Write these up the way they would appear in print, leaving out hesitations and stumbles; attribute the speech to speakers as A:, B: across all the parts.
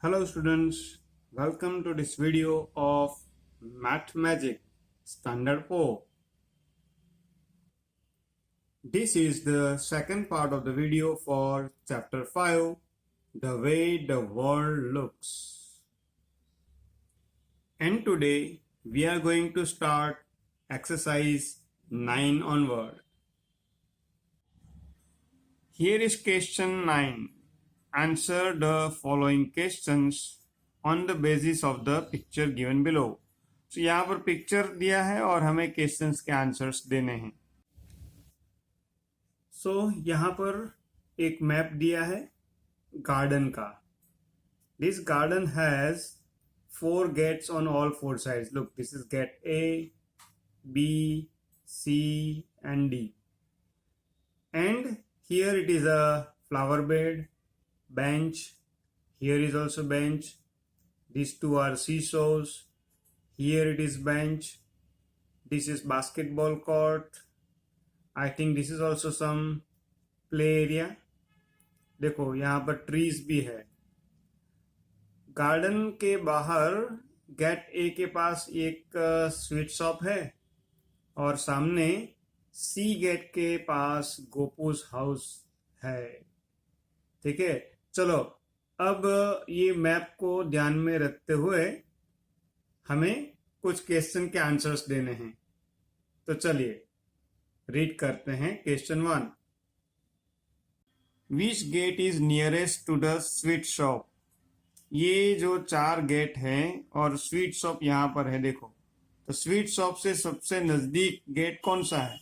A: Hello students, welcome to this video of Math Magic Standard 4. This is the second part of the video for chapter 5, The Way the World Looks. And today we are going to start exercise 9 onward. Here is question 9. Answer the following questions on the basis of the picture given below. So यहाँ पर picture दिया है और हमें questions के answers देने हैं. So यहाँ पर एक मैप दिया है गार्डन का. This garden has 4 gates on all 4 sides. Look, this is gate A, B, C and D. And here it is a flower bed, bench. Here is also bench. These two are seesaws. Here it is bench. This is basketball court. I think this is also some play area. देखो यहाँ पर trees भी है. Garden के बाहर gate ए के पास एक sweet shop है और सामने सी गेट के पास गोपूज हाउस है. ठीक है, चलो अब ये मैप को ध्यान में रखते हुए हमें कुछ क्वेश्चन के आंसर्स देने हैं. तो चलिए रीड करते हैं. Question 1. Which gate is nearest to the sweet shop. ये जो 4 गेट हैं और स्वीट शॉप यहाँ पर है. देखो तो स्वीट शॉप से सबसे नजदीक गेट कौन सा है?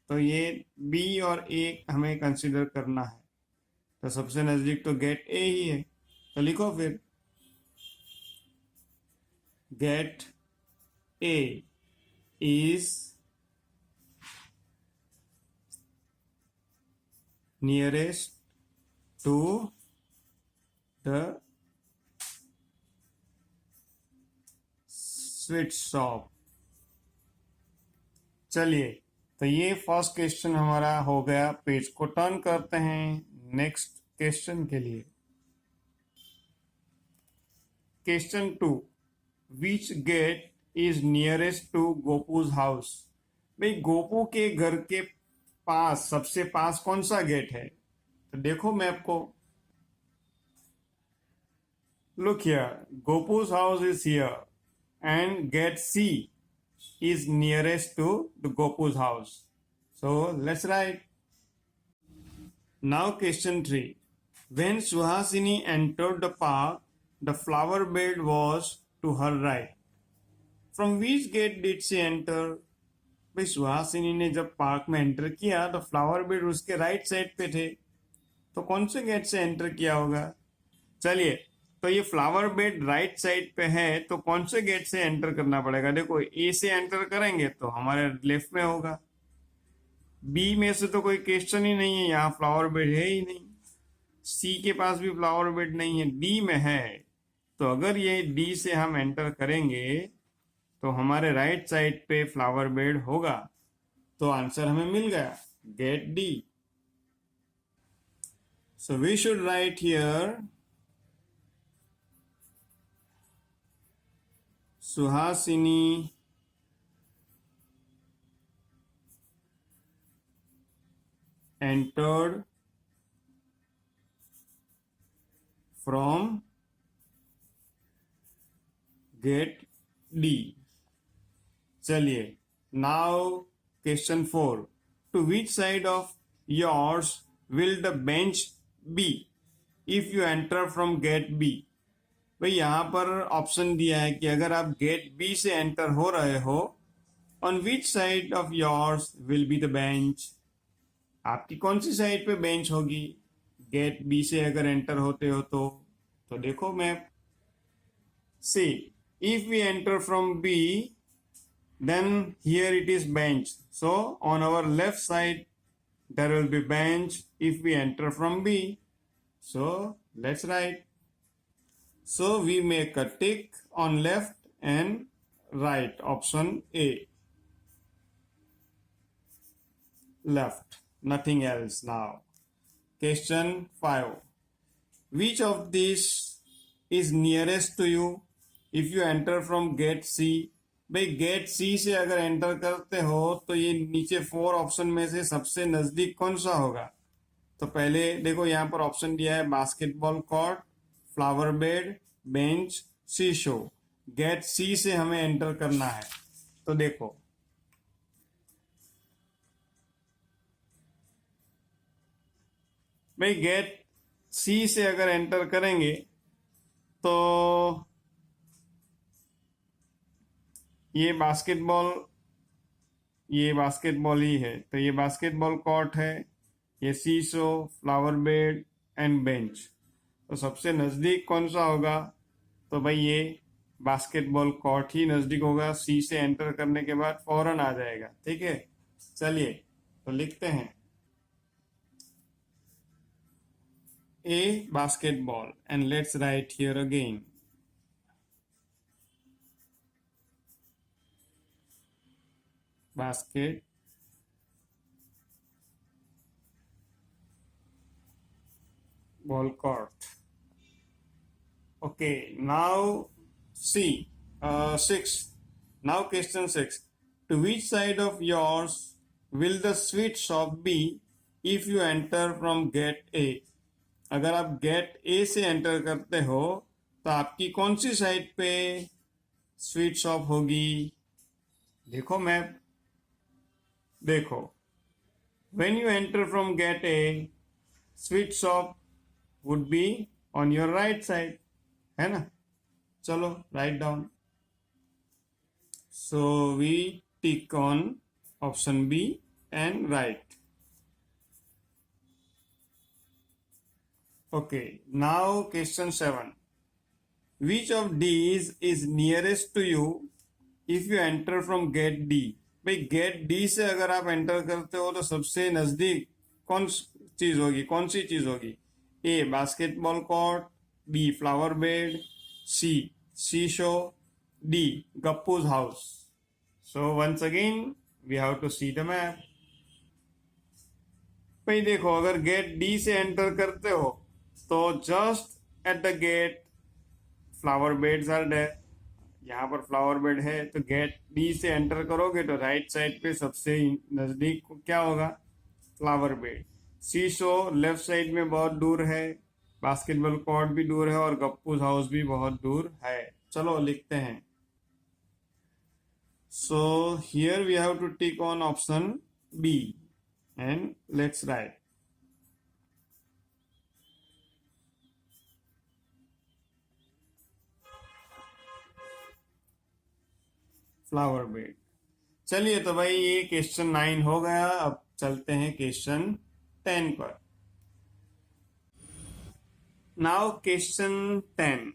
A: तो ये बी और ए हमें कंसीडर करना है. तो सबसे नजदीक तो गेट ए ही है. तो लिखो फिर gate A is nearest to the sweet shop. चलिए तो ये फर्स्ट क्वेश्चन हमारा हो गया. पेज को टर्न करते हैं नेक्स्ट क्वेश्चन के लिए. Question 2. Which gate is nearest to Gopu's house. भाई गोपू के घर के पास सबसे पास कौन सा गेट है? तो देखो मैप को. लुक हियर, गोपूज house is here and gate C is nearest to the Gopu's house. So let's write. Now question 3. When Suhasini entered the park, the flower bed was to her right. From which gate did she enter? भाई सुहासिनी ने जब park में enter किया तो flower bed उसके right side पे थे. तो कौन से गेट से एंटर किया होगा? चलिए तो ये फ्लावर बेड राइट साइड पे है तो कौन से गेट से एंटर करना पड़ेगा? देखो ए से एंटर करेंगे तो हमारे लेफ्ट में होगा. बी में से तो कोई क्वेश्चन ही नहीं है, यहाँ फ्लावर बेड है ही नहीं. सी के पास भी फ्लावर बेड नहीं है, डी में है. तो अगर ये डी से हम एंटर करेंगे तो हमारे राइट साइड पे फ्लावर बेड होगा. तो आंसर हमें मिल गया, gate D. So we should write here Suhasini entered from gate D. चलिए now question 4. To which side of yours will the bench be if you enter from gate B? भाई यहाँ पर option दिया है कि अगर आप गेट बी से एंटर हो रहे हो, on which side of yours will be the bench. आपकी कौन सी साइड पे बेंच होगी गेट बी से अगर एंटर होते हो तो देखो map. See if we enter from B then here it is bench. So on our left side there will be bench if we enter from B. So let's write. So we make a tick on left and right, option A. Left, nothing else now. Question 5. Which of these is nearest to you if you enter from gate C. भाई gate C से अगर enter करते हो तो ये नीचे 4 option में से सबसे नजदीक कौन सा होगा? तो पहले देखो यहाँ पर ऑप्शन दिया है basketball court, flower bed, bench, seesaw. Gate C से हमें एंटर करना है। तो देखो भाई गेट सी से अगर एंटर करेंगे तो ये बास्केटबॉल ही है, तो ये बास्केटबॉल कोर्ट है, ये सीसो, फ्लावर बेड एंड बेंच। तो सबसे नज़दीक कौन सा होगा? तो भाई ये बास्केटबॉल कोर्ट ही नज़दीक होगा। सी से एंटर करने के बाद फौरन आ जाएगा। ठीक है, चलिए तो लिखते हैं A basketball and let's write here again basket ball court. Okay, now see 6. Now question 6. To which side of yours will the sweet shop be if you enter from gate A? अगर आप gate ए से enter करते हो तो आपकी कौन सी side पे स्वीट शॉप होगी? देखो मैप, देखो when you enter from gate A, sweet shop would be on your right side, है ना? चलो write down. So we tick on option B and write. Okay, now question 7. Which of these is nearest to you if you enter from gate D? भाई gate D से अगर आप enter करते हो तो सबसे नजदीक कौन चीज होगी, कौन सी चीज होगी? A basketball court, B flower bed, C seesaw, D गप्पूज house. So once again we have to see the map. भाई देखो अगर गेट डी से एंटर करते हो तो just at the gate flower beds are there. यहाँ पर फ्लावर बेड है, तो गेट डी से एंटर करोगे तो राइट साइड पे सबसे नजदीक क्या होगा? Flower bed. Seesaw left side में बहुत दूर है, बास्केटबॉल कोर्ट भी दूर है और गप्पूज हाउस भी बहुत दूर है। चलो लिखते हैं। So here we have to tick on option B and let's write flower bed. चलिए तो भाई ये क्वेश्चन 9 हो गया। अब चलते हैं क्वेश्चन 10 पर। Now question 10,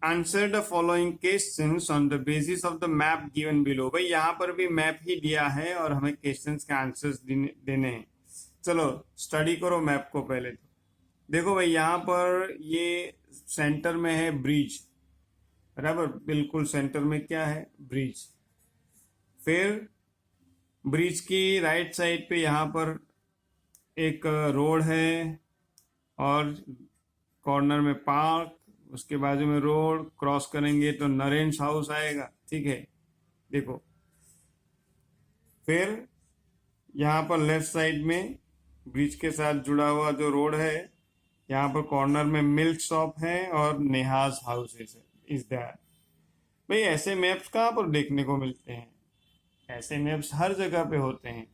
A: answer the following questions on the basis of the map given below. भाई यहाँ पर भी मैप ही दिया है और हमें क्वेश्चंस के आंसर्स देने हैं। चलो स्टडी करो मैप को पहले। तो देखो भाई यहाँ पर ये सेंटर में है ब्रिज, बराबर, बिल्कुल सेंटर में क्या है? ब्रिज। फिर ब्रिज की राइट साइड पे यहाँ पर एक रोड है और कॉर्नर में पार्क, उसके बाजू में रोड, क्रॉस करेंगे तो नरेंद्र हाउस आएगा। ठीक है, देखो फिर यहाँ पर लेफ्ट साइड में ब्रिज के साथ जुड़ा हुआ जो रोड है, यहाँ पर कॉर्नर में मिल्क शॉप है और नेहाज हाउस इज दैट। भाई ऐसे मैप्स कहाँ पर देखने को मिलते हैं? ऐसे मैप्स हर जगह पे होते हैं,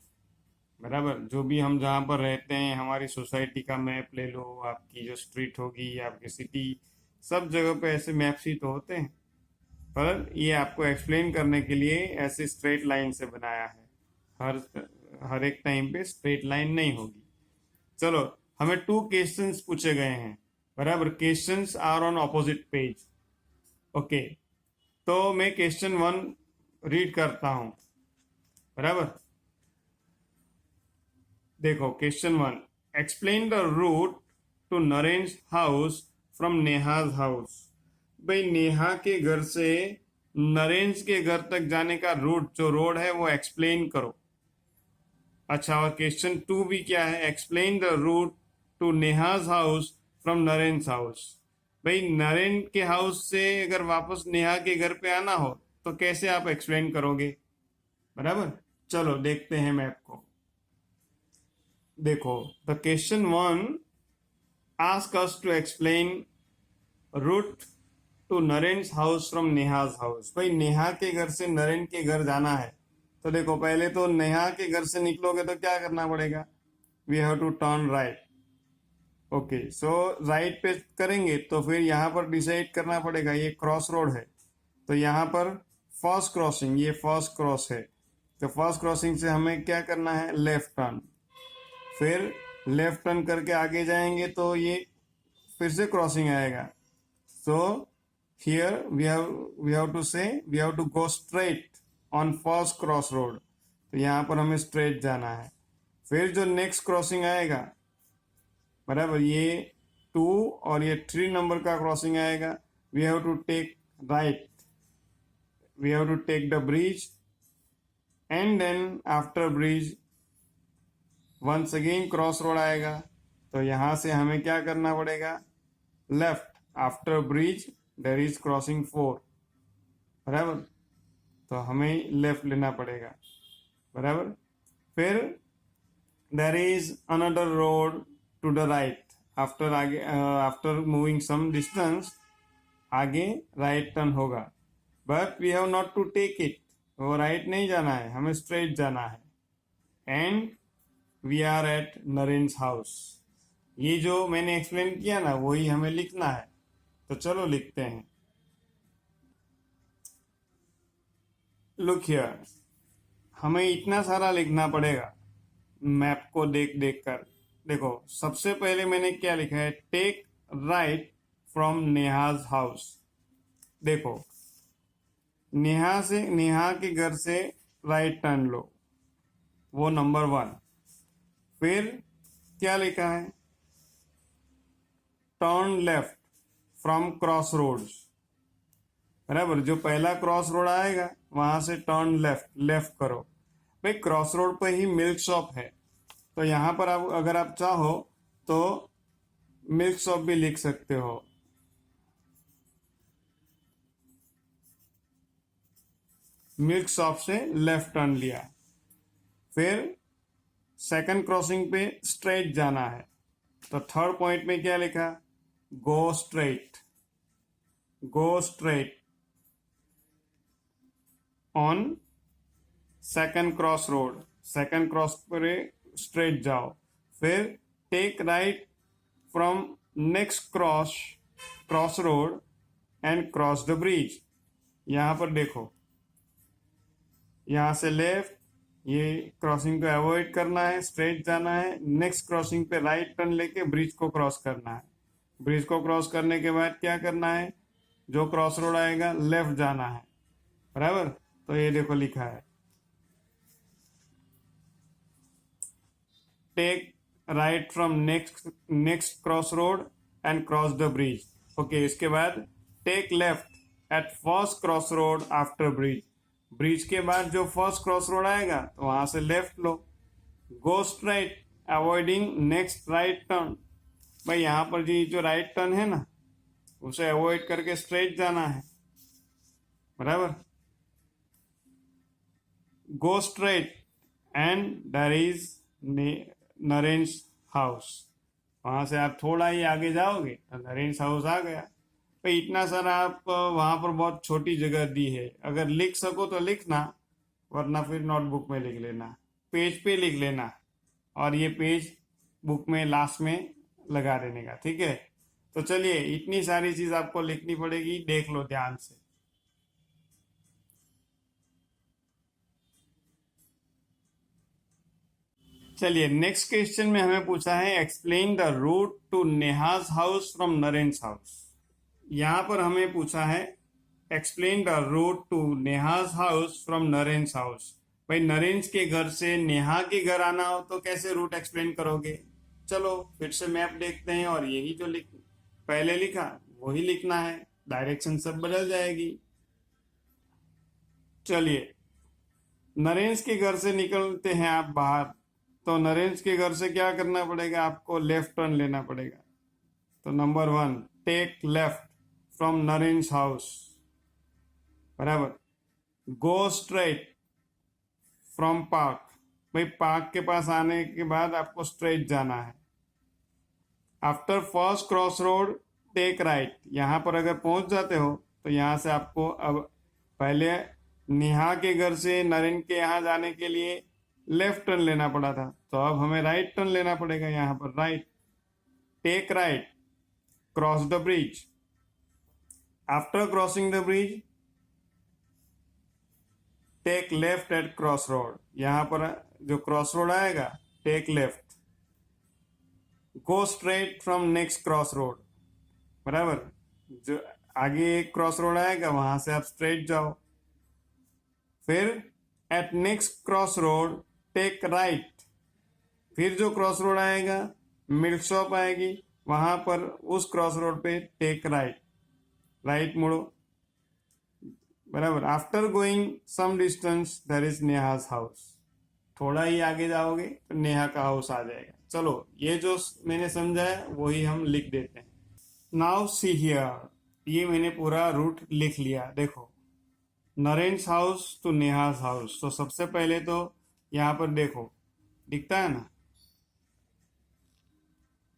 A: बराबर। जो भी हम जहाँ पर रहते हैं, हमारी सोसाइटी का मैप ले लो, आपकी जो स्ट्रीट होगी, आपकी सिटी, सब जगह पे ऐसे मैप्स ही तो होते हैं। पर ये आपको एक्सप्लेन करने के लिए ऐसे स्ट्रेट लाइन से बनाया है। हर एक टाइम पे स्ट्रेट लाइन नहीं होगी। चलो हमें 2 क्वेश्चंस पूछे गए हैं, बराबर। Questions are on opposite page. Okay, तो मैं क्वेश्चन 1 रीड करता हूं, बराबर। देखो question 1, explain the route to Narendra house from Neha's house. भाई नेहा के घर से नरेंद्र के घर तक जाने का रूट, जो रोड है, वो एक्सप्लेन करो। अच्छा, और क्वेश्चन 2 भी क्या है? Explain the route to Neha's house from Narendra house. भाई नरेन के हाउस से अगर वापस नेहा के घर पे आना हो तो कैसे आप एक्सप्लेन करोगे? बराबर। चलो देखते हैं मैप को। देखो, the question one ask us to explain route to Naren's house from Neha's house. भाई नेहा के घर से नरेन के घर जाना है, तो देखो पहले तो नेहा के घर से निकलोगे तो क्या करना पड़ेगा? We have to turn right. Okay, so right पे करेंगे तो फिर यहाँ पर डिसाइड करना पड़ेगा, ये क्रॉस रोड है तो यहाँ पर फर्स्ट क्रॉसिंग, ये फर्स्ट क्रॉस है तो फर्स्ट क्रॉसिंग से हमें क्या करना है? Left turn. फिर लेफ्ट टर्न करके आगे जाएंगे तो ये फिर से क्रॉसिंग आएगा। So here we have to say we have to go straight on first cross road, तो यहाँ पर हमें स्ट्रेट जाना है। फिर जो नेक्स्ट क्रॉसिंग आएगा, बराबर, ये 2 और ये 3 नंबर का क्रॉसिंग आएगा, we have to take right, we have to take the bridge and then after bridge once again cross road आएगा, तो यहाँ से हमें क्या करना पड़ेगा? Left. After bridge there is crossing 4, बराबर, तो हमें लेफ्ट लेना पड़ेगा, बराबर। फिर there is another road to the right. After आगे आफ्टर मूविंग सम डिस्टेंस आगे राइट टर्न होगा, but we have not to take it, वो राइट नहीं जाना है, हमें स्ट्रेट जाना है। And we are at Naren's house. ये जो मैंने एक्सप्लेन किया ना वही हमें लिखना है, तो चलो लिखते हैं। लुक हियर, हमें इतना सारा लिखना पड़ेगा मैप को देख देख कर। देखो सबसे पहले मैंने क्या लिखा है? Take right from Neha's house. देखो नेहा के घर से राइट टर्न लो, वो नंबर 1। फिर क्या लिखा है? Turn left from cross roads, बराबर, जो पहला क्रॉस रोड आएगा वहां से टर्न लेफ्ट करो। भाई क्रॉस रोड पर ही मिल्क शॉप है, तो यहाँ पर आप अगर आप चाहो तो मिल्क शॉप भी लिख सकते हो। मिल्क शॉप से लेफ्ट टर्न लिया। फिर सेकंड क्रॉसिंग पे स्ट्रेट जाना है, तो थर्ड पॉइंट में क्या लिखा? Go straight, go straight on second cross road, second cross पर स्ट्रेट जाओ। फिर take right from next cross road and cross the bridge. यहाँ पर देखो, यहाँ से लेफ्ट, ये क्रॉसिंग को अवॉइड करना है, स्ट्रेट जाना है, नेक्स्ट क्रॉसिंग पे राइट टर्न लेके ब्रिज को क्रॉस करना है। ब्रिज को क्रॉस करने के बाद क्या करना है? जो क्रॉस रोड आएगा लेफ्ट जाना है, बराबर, तो ये देखो लिखा है take right from next cross road and cross the bridge. Okay, इसके बाद take left at first cross road after bridge. Bridge के बाद जो फर्स्ट क्रॉस रोड आएगा तो वहां से लेफ्ट लो। Go straight avoiding next right turn. भाई यहाँ पर जी जो राइट टर्न है ना उसे अवॉइड करके स्ट्रेट जाना है, बराबर। Go straight and there is Naren's house. वहां से आप थोड़ा ही आगे जाओगे तो नरेन्स हाउस आ गया। भाई इतना सारा आप वहां पर बहुत छोटी जगह दी है, अगर लिख सको तो लिखना, वरना फिर नोटबुक में लिख लेना, पेज पे लिख लेना, और ये पेज बुक में लास्ट में लगा देने का, ठीक है। तो चलिए, इतनी सारी चीज आपको लिखनी पड़ेगी, देख लो ध्यान से। चलिए नेक्स्ट क्वेश्चन में हमें पूछा है explain the route to Neha's house from Naren's house. यहां पर हमें पूछा है explain the route to Neha's house from Naren's house. भाई नरेन्स के घर से नेहा के घर आना हो तो कैसे रूट एक्सप्लेन करोगे? चलो फिर से मैप देखते हैं, और यही जो पहले लिखा वही लिखना है, डायरेक्शन सब बदल जाएगी। चलिए, नरेन्स के घर से निकलते हैं आप बाहर, तो नरेन्स के घर से क्या करना पड़ेगा? आपको लेफ्ट टर्न लेना पड़ेगा। तो number 1, take left from Naren's house, बराबर। गो स्ट्रेट फ्रॉम पार्क, भाई पार्क के पास आने के बाद आपको स्ट्रेट जाना है। After first cross road take right, यहाँ पर अगर पहुंच जाते हो तो यहाँ से आपको अब पहले नेहा के घर से नरेन के यहाँ जाने के लिए लेफ्ट टर्न लेना पड़ा था, तो अब हमें राइट टर्न लेना पड़ेगा। यहाँ पर right, take right, cross the bridge. After crossing the bridge take left at cross road, यहाँ पर जो क्रॉस रोड आएगा take left. Go straight from next cross road, बराबर, जो आगे एक क्रॉस रोड आएगा वहां से आप स्ट्रेट जाओ। फिर at next cross road take right, फिर जो क्रॉस रोड आएगा मिल्क शॉप आएगी, वहां पर उस क्रॉस रोड पे टेक राइट, राइट मुड़ो, बराबर। After going some distance there is Neha's house, थोड़ा ही आगे जाओगे तो नेहा का हाउस आ जाएगा। चलो ये जो मैंने समझाया वही हम लिख देते हैं। नाउ सी हियर, ये मैंने पूरा रूट लिख लिया। देखो, नरेंस हाउस टू नेहाज हाउस, तो सबसे पहले तो यहाँ पर देखो दिखता है ना,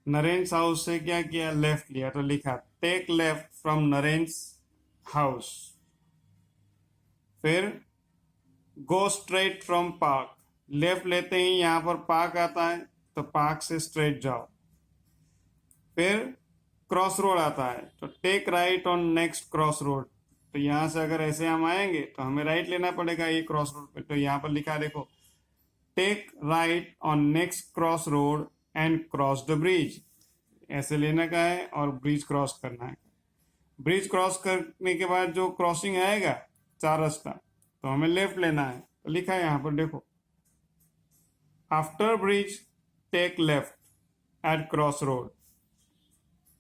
A: नरेंस हाउस से क्या किया, लेफ्ट लिया, तो लिखा take left from Naren's house. फिर गो स्ट्रेट फ्रॉम पार्क, लेफ्ट लेते ही यहाँ पर पार्क आता है तो पार्क से स्ट्रेट जाओ। फिर क्रॉस रोड आता है तो take right on next cross road, तो यहाँ से अगर ऐसे हम आएंगे तो हमें राइट लेना पड़ेगा ये क्रॉस रोड पे, तो यहाँ पर लिखा देखो take right on next cross road and cross the bridge, ऐसे लेना का है और ब्रिज क्रॉस करना है। ब्रिज क्रॉस करने के बाद जो क्रॉसिंग आएगा चार रास्ता, तो हमें लेफ्ट लेना है, तो लिखा है यहाँ पर देखो after bridge take left at cross road,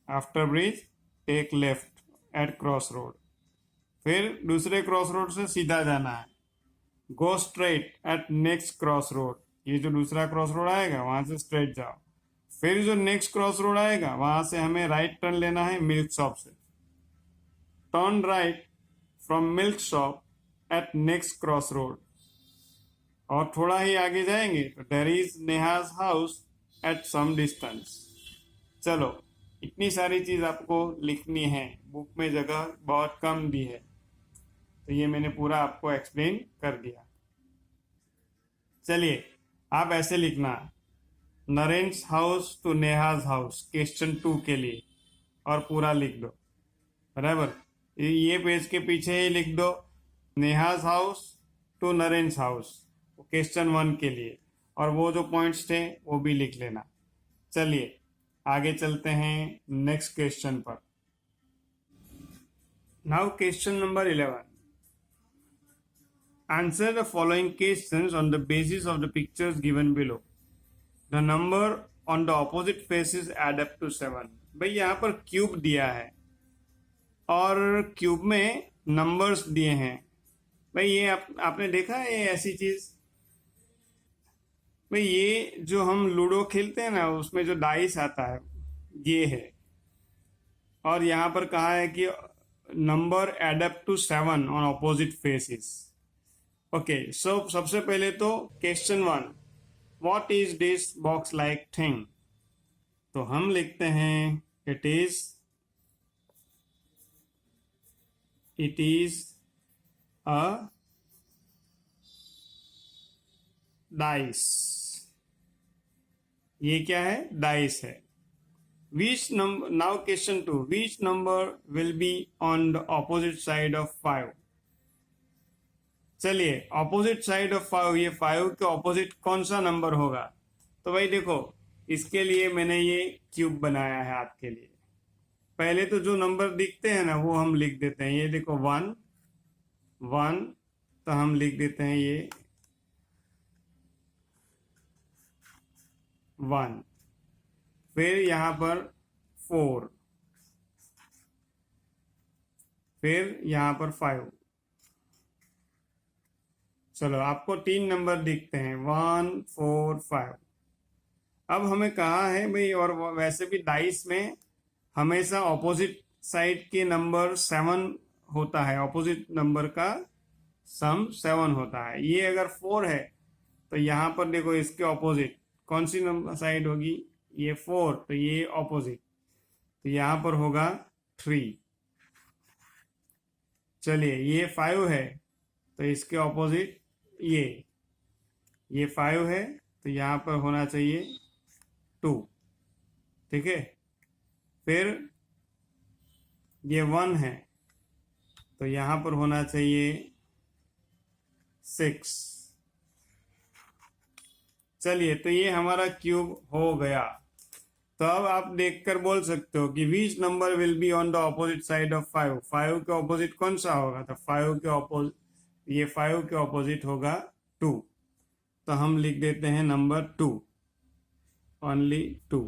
A: after bridge take left at cross road. फिर दूसरे क्रॉस रोड से सीधा जाना है, go straight at next cross road, ये जो दूसरा क्रॉस रोड आएगा वहां से स्ट्रेट जाओ। फिर जो नेक्स्ट क्रॉस रोड आएगा वहां से हमें राइट टर्न लेना है मिल्क शॉप से, turn right from milk shop at next cross road, और थोड़ा ही आगे जाएंगे तो there is Neha's house at some distance. चलो इतनी सारी चीज आपको लिखनी है, बुक में जगह बहुत कम दी है, तो ये मैंने पूरा आपको एक्सप्लेन कर दिया। चलिए आप ऐसे लिखना, Naren's house to Neha's house question 2 के लिए, और पूरा लिख दो, बराबर। ये पेज के पीछे ही लिख दो Neha's house to Naren's house question 1 के लिए, और वो जो पॉइंट्स थे वो भी लिख लेना। चलिए आगे चलते हैं नेक्स्ट क्वेश्चन पर। Now question number 11, answer the following questions on the basis of the pictures given below, the number on the opposite faces add up to 7। भाई यहाँ पर क्यूब दिया है और क्यूब में नंबर्स दिए हैं। भाई ये आपने देखा है ये ऐसी चीज, भाई ये जो हम लूडो खेलते हैं ना उसमें जो डाइस आता है ये है, और यहाँ पर कहा है कि number add up to 7 on opposite faces. Okay, so सबसे पहले तो question 1, what is this box like thing, तो हम लिखते हैं इट इज अ डाइस, ये क्या है, डाइस है। Which number, now question 2, which number will be on the opposite side of 5। चलिए ऑपोजिट साइड ऑफ 5, ये 5 के ऑपोजिट कौन सा नंबर होगा, तो भाई देखो इसके लिए मैंने ये क्यूब बनाया है आपके लिए। पहले तो जो नंबर दिखते हैं ना वो हम लिख देते हैं, ये देखो 1 1, तो हम लिख देते हैं ये 1, फिर यहाँ पर 4, फिर यहाँ पर 5। चलो आपको 3 नंबर दिखते हैं 1 4 5। अब हमें कहा है भाई, और वैसे भी डाइस में हमेशा ऑपोजिट साइड के नंबर 7 होता है, ऑपोजिट नंबर का सम 7 होता है। ये अगर 4 है तो यहाँ पर देखो इसके ऑपोजिट कौन सी नंबर साइड होगी, ये 4, तो ये ऑपोजिट, तो यहाँ पर होगा 3। चलिए ये 5 है तो इसके ऑपोजिट ये 5 है तो यहाँ पर होना चाहिए 2, ठीक है। फिर ये 1 है तो यहाँ पर होना चाहिए 6। चलिए तो ये हमारा क्यूब हो गया। तो अब आप देखकर बोल सकते हो कि विच number will be on the opposite side of 5। 5 के ऑपोजिट कौन सा होगा, तो 5 के ऑपोजिट, ये 5 के ऑपोजिट होगा 2, तो हम लिख देते हैं number 2, only 2।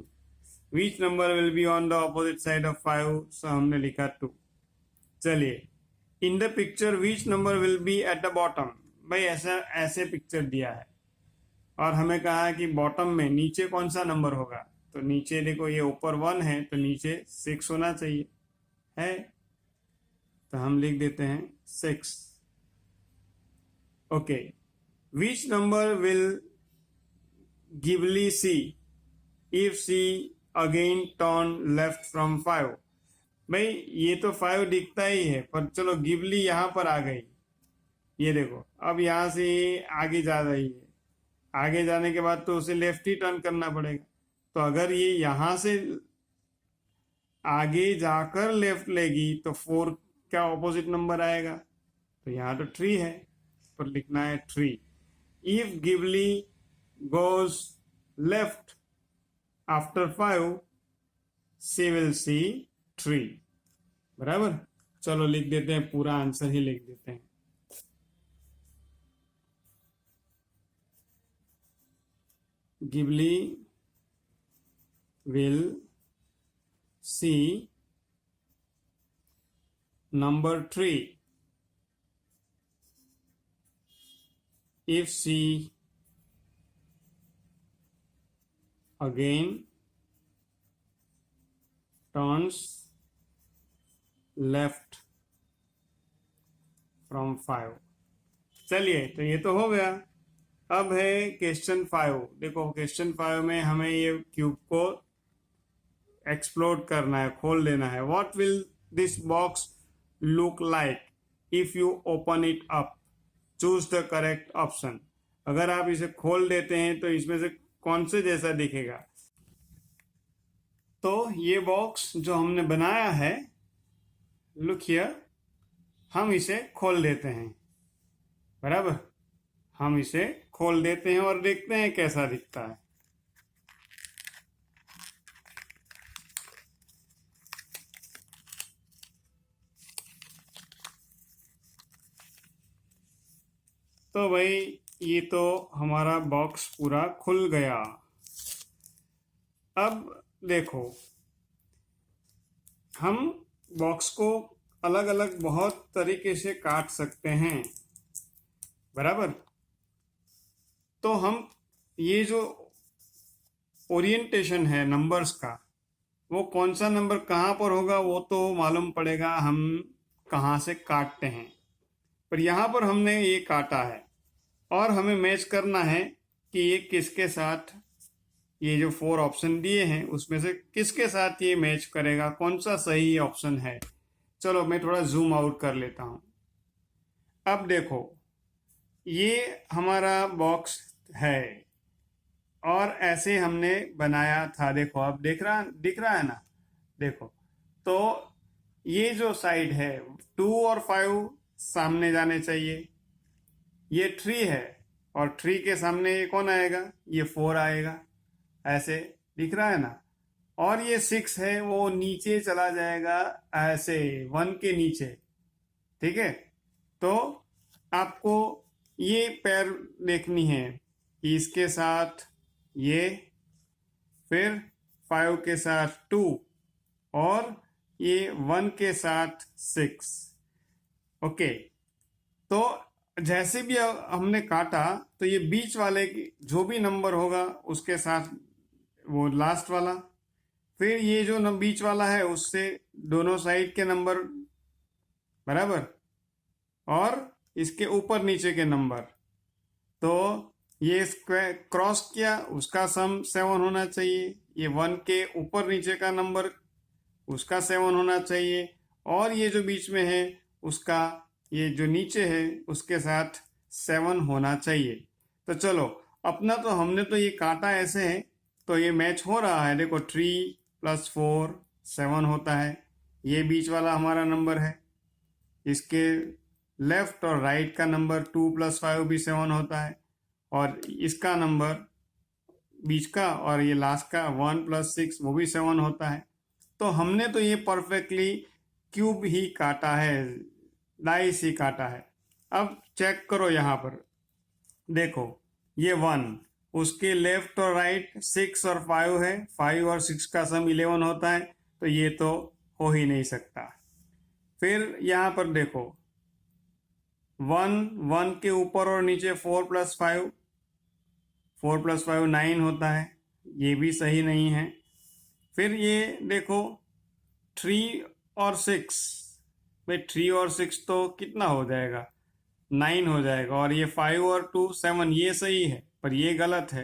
A: Which number will be on the opposite side of 5, सो हमने लिखा 2। चलिए in the picture which number will be at the bottom, भाई ऐसा ऐसे पिक्चर दिया है और हमें कहा है कि बॉटम में नीचे कौन सा नंबर होगा, तो नीचे देखो ये ऊपर 1 है तो नीचे 6 होना चाहिए है, तो हम लिख देते हैं 6। ओके, विच नंबर विल गिवली see if she again turn left from 5। भाई ये तो 5 दिखता ही है, पर चलो गिवली यहाँ पर आ गई, ये देखो अब यहाँ से आगे जा रही है, आगे जाने के बाद तो उसे लेफ्ट ही टर्न करना पड़ेगा। तो अगर ये यहाँ से आगे जाकर लेफ्ट लेगी तो 4 क्या ऑपोजिट नंबर आएगा, तो यहाँ तो 3 है, पर लिखना है 3। इफ गिवली goes left after 5 she will see 3। बराबर, चलो लिख देते हैं, पूरा आंसर ही लिख देते हैं। Ghibli will see number 3 if she again turns left from 5। चलिए तो ये तो हो गया। अब है क्वेश्चन 5। देखो क्वेश्चन 5 में हमें ये क्यूब को एक्सप्लोर करना है, खोल देना है। What will this box look like if you open it up, choose the correct option. अगर आप इसे खोल देते हैं तो इसमें से कौन से जैसा दिखेगा। तो ये बॉक्स जो हमने बनाया है, लुक हियर, हम इसे खोल देते हैं। बराबर, हम इसे खोल देते हैं और देखते हैं कैसा दिखता है। तो भाई ये तो हमारा बॉक्स पूरा खुल गया। अब देखो हम बॉक्स को अलग अलग बहुत तरीके से काट सकते हैं। बराबर, तो हम ये जो ओरिएंटेशन है नंबर्स का, वो कौन सा नंबर कहाँ पर होगा वो तो मालूम पड़ेगा हम कहाँ से काटते हैं। पर यहाँ पर हमने ये काटा है और हमें मैच करना है कि ये किसके साथ, ये जो 4 ऑप्शन दिए हैं उसमें से किसके साथ ये मैच करेगा, कौन सा सही ऑप्शन है। चलो मैं थोड़ा जूम आउट कर लेता हूँ। अब देखो ये हमारा बॉक्स है और ऐसे हमने बनाया था। देखो अब दिख रहा है ना। देखो तो ये जो साइड है 2 और 5 सामने जाने चाहिए, ये 3 है और 3 के सामने ये कौन आएगा, ये 4 आएगा, ऐसे दिख रहा है ना। और ये 6 है वो नीचे चला जाएगा ऐसे 1 के नीचे, ठीक है। तो आपको ये पैर देखनी है कि इसके साथ ये, फिर 5 के साथ 2 और ये 1 के साथ 6। ओके, तो जैसे भी हमने काटा तो ये बीच वाले जो भी नंबर होगा उसके साथ वो लास्ट वाला, फिर ये जो बीच वाला है उससे दोनों साइड के नंबर बराबर, और इसके ऊपर नीचे के नंबर। तो ये स्क्वायर क्रॉस किया, उसका सम 7 होना चाहिए। ये 1 के ऊपर नीचे का नंबर उसका 7 होना चाहिए, और ये जो बीच में है उसका, ये जो नीचे है उसके साथ 7 होना चाहिए। तो चलो, अपना तो हमने तो ये काटा ऐसे है, तो ये मैच हो रहा है। देखो 3 + 4 7 होता है। ये बीच वाला हमारा नंबर है, इसके लेफ्ट और राइट का नंबर 2 + 5 भी 7 होता है, और इसका नंबर बीच का और ये लास्ट का 1 + 6 वो भी 7 होता है। तो हमने तो ये परफेक्टली क्यूब ही काटा है, डाइस ही काटा है। अब चेक करो यहाँ पर, देखो ये 1, उसके लेफ्ट और राइट 6 और 5 है, 5 और 6 का सम 11 होता है, तो ये तो हो ही नहीं सकता। फिर यहाँ पर देखो 1 1 के ऊपर और नीचे 4 + 5, 4 + 5 9 होता है, ये भी सही नहीं है। फिर ये देखो 3 और 6, भाई 3 और 6 तो कितना हो जाएगा, 9 हो जाएगा, और ये 5 और 2 7, ये सही है पर ये गलत है,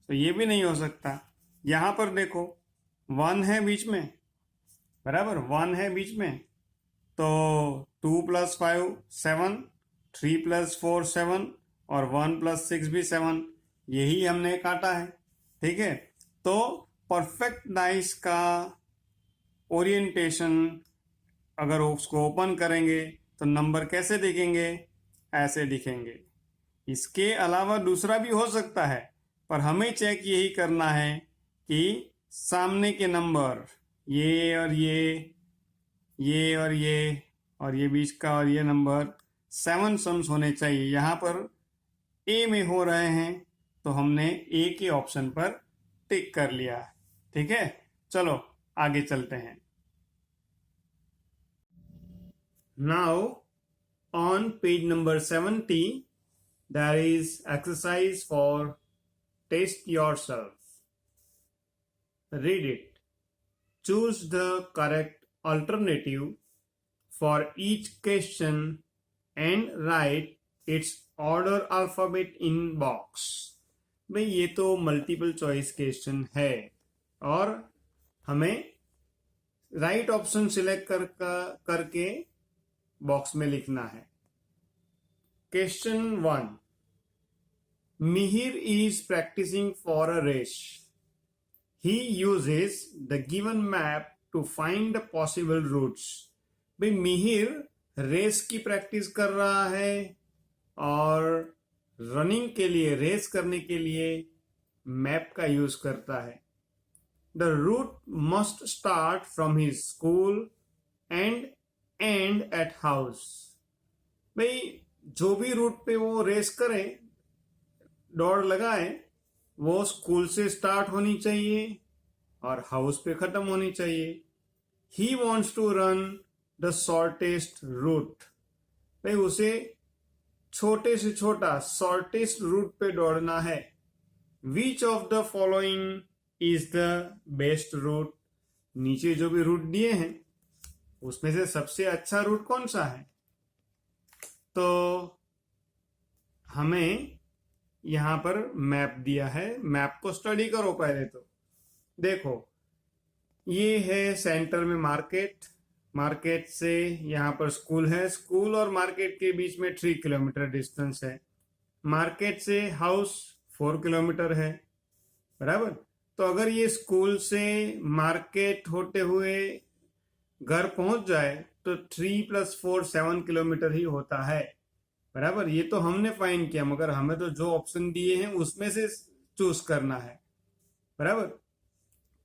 A: तो ये भी नहीं हो सकता। यहाँ पर देखो 1 है बीच में, बराबर 1 है बीच में, तो 2 + 5 7, 3 + 4 7, और 1 + 6 भी 7, यही हमने काटा है। ठीक है, तो परफेक्ट डाइस का ओरिएंटेशन, अगर उसको ओपन करेंगे तो नंबर कैसे दिखेंगे, ऐसे दिखेंगे। इसके अलावा दूसरा भी हो सकता है, पर हमें चेक यही करना है कि सामने के नंबर, ये और ये और ये बीच का और ये नंबर 7 सम्स होने चाहिए। यहाँ पर ए में हो रहे हैं, तो हमने ए के ऑप्शन पर टिक कर लिया। ठीक है, चलो आगे चलते हैं। Now on page number 70, there is exercise for test yourself. Read it. Choose the correct alternative for each question and write its order alphabet in box. भाई ये तो मल्टीपल चॉइस क्वेश्चन है, और हमें राइट ऑप्शन सिलेक्ट करके box में लिखना है। Question 1, Mihir is practicing for a race. He uses the given map to find the possible routes. भाई मिहिर रेस की प्रैक्टिस कर रहा है, और रनिंग के लिए, रेस करने के लिए मैप का यूज करता है। The route must start from his school and end at house. भाई जो भी रूट पे वो रेस करे, दौड़ लगाए, वो स्कूल से स्टार्ट होनी चाहिए और हाउस पे खत्म होनी चाहिए। He wants to run the shortest route. भाई उसे छोटे से छोटा शॉर्टेस्ट रूट पे दौड़ना है। Which of the following is the best route? नीचे जो भी रूट दिए हैं उसमें से सबसे अच्छा रूट कौन सा है? तो हमें यहां पर मैप दिया है, मैप को स्टडी करो पहले। तो देखो ये है सेंटर में मार्केट, मार्केट से यहाँ पर स्कूल है, स्कूल और मार्केट के बीच में 3 किलोमीटर डिस्टेंस है। मार्केट से हाउस 4 किलोमीटर है, बराबर। तो अगर ये स्कूल से मार्केट होते हुए घर पहुंच जाए तो 3 + 4 7 किलोमीटर ही होता है, बराबर। ये तो हमने फाइंड किया, मगर हमें तो जो ऑप्शन दिए हैं उसमें से चूज करना है, बराबर।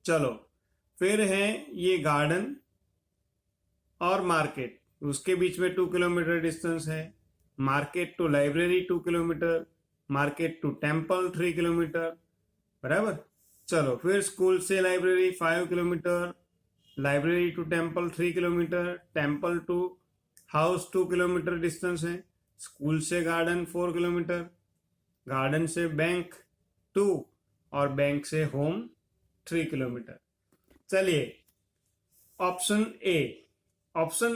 A: चलो फिर है ये गार्डन और मार्केट, उसके बीच में 2 किलोमीटर डिस्टेंस है। Market to library 2 kilometre, market to temple 3 kilometre, बराबर। चलो फिर स्कूल से library 5 kilometre, library to temple 3 kilometre, temple to house 2 kilometre distance है। स्कूल से गार्डन 4 किलोमीटर, गार्डन से बैंक 2, और बैंक से होम 3 किलोमीटर। चलिए ऑप्शन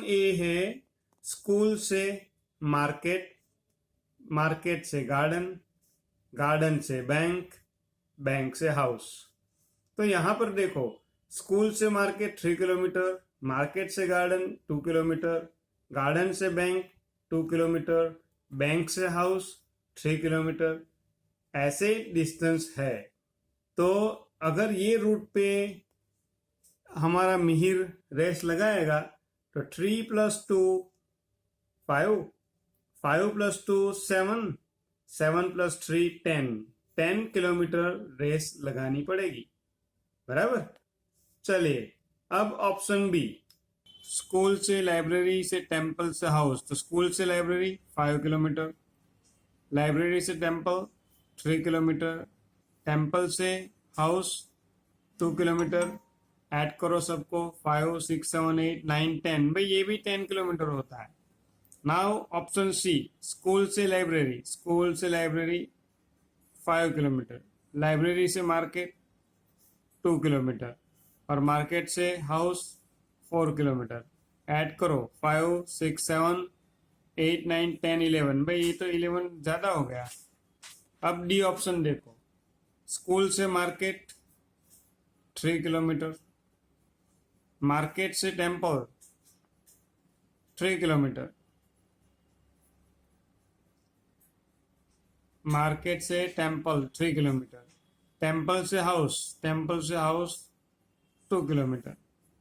A: ए है स्कूल से मार्केट, मार्केट से गार्डन, गार्डन से बैंक, बैंक से हाउस। तो यहां पर देखो, स्कूल से मार्केट 3 किलोमीटर, मार्केट से गार्डन 2 किलोमीटर, गार्डन से बैंक 2 किलोमीटर, बैंक से हाउस 3 किलोमीटर, ऐसे डिस्टेंस है। तो अगर ये रूट पे हमारा मिहिर रेस लगाएगा तो 3 + 2 5, 5 + 2 7, 7 + 3 10, 10 किलोमीटर रेस लगानी पड़ेगी, बराबर। चलिए अब ऑप्शन बी, स्कूल से लाइब्रेरी से टेम्पल से हाउस। तो स्कूल से लाइब्रेरी 5 किलोमीटर, लाइब्रेरी से टेम्पल 3 किलोमीटर, टेम्पल से हाउस 2 किलोमीटर। ऐड करो सबको, 5 6 7 8 9 10, भाई ये भी 10 किलोमीटर होता है। नाउ ऑप्शन सी, स्कूल से लाइब्रेरी, स्कूल से लाइब्रेरी 5 किलोमीटर, लाइब्रेरी से मार्केट 2 किलोमीटर और मार्केट से हाउस 4 किलोमीटर। ऐड करो 5 6 7 8 9 10 11, भाई ये तो 11 ज़्यादा हो गया। अब डी ऑप्शन देखो, स्कूल से मार्केट 3 किलोमीटर, मार्केट से टेम्पल 3 किलोमीटर, मार्केट से टेम्पल 3 किलोमीटर, टेम्पल से हाउस, टेम्पल से हाउस 2 किलोमीटर।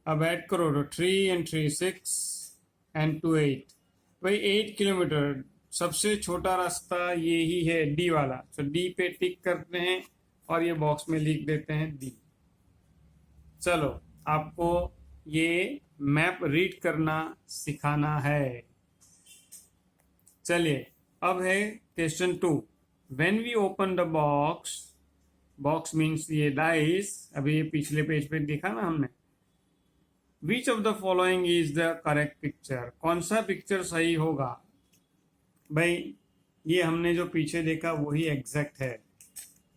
A: अब ऐड करो तो 3 and 3 6 and 2 8, भाई 8 किलोमीटर। सबसे छोटा रास्ता ये ही है, डी वाला। तो डी पे टिक करते हैं और ये बॉक्स में लिख देते हैं डी। चलो आपको ये मैप रीड करना सिखाना है। चलिए अब है question 2। When we open the box, box means ये डाइस, अभी ये पिछले पेज पे देखा ना हमने। Which of the following is the correct picture, कौन सा पिक्चर सही होगा। भाई ये हमने जो पीछे देखा वही एग्जैक्ट है,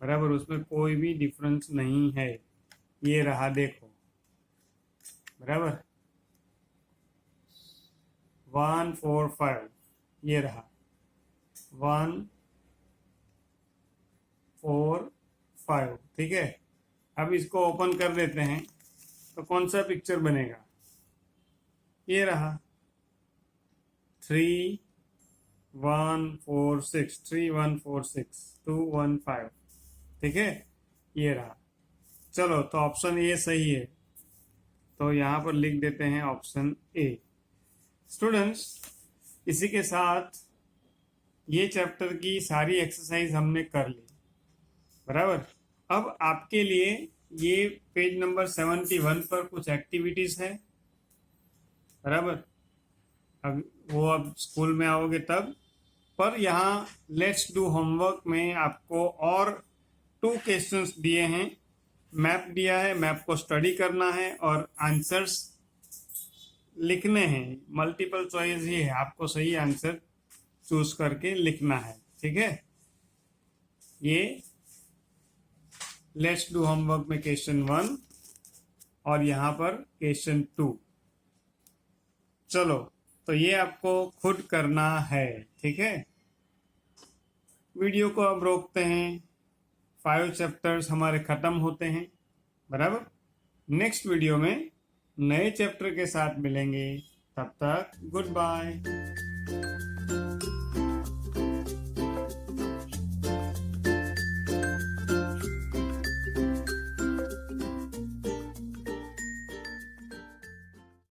A: बराबर, उसमें कोई भी डिफरेंस नहीं है। ये रहा देखो, बराबर 1 4 5, ये रहा 1 4 5, ठीक है। अब इसको ओपन कर देते हैं तो कौन सा पिक्चर बनेगा, ये रहा 3 1 4 6, 3 1 4 6 2 1 5, ठीक है, ये रहा। चलो तो ऑप्शन ए सही है, तो यहाँ पर लिख देते हैं ऑप्शन ए। स्टूडेंट्स, इसी के साथ ये चैप्टर की सारी एक्सरसाइज हमने कर ली, बराबर। अब आपके लिए ये पेज नंबर 71 पर कुछ एक्टिविटीज है, बराबर। अब स्कूल में आओगे तब, पर यहाँ लेट्स डू होमवर्क में आपको और 2 क्वेश्चंस दिए हैं। मैप दिया है, मैप को स्टडी करना है और आंसर्स लिखने हैं। मल्टीपल चॉइस ही है, आपको सही आंसर चूज करके लिखना है, ठीक है। ये लेट्स डू होमवर्क में क्वेश्चन 1 और यहाँ पर क्वेश्चन 2। चलो तो ये आपको खुद करना है, ठीक है। वीडियो को अब रोकते हैं, 5 चैप्टर्स हमारे खत्म होते हैं, बराबर। नेक्स्ट वीडियो में नए चैप्टर के साथ मिलेंगे, तब तक गुड बाय।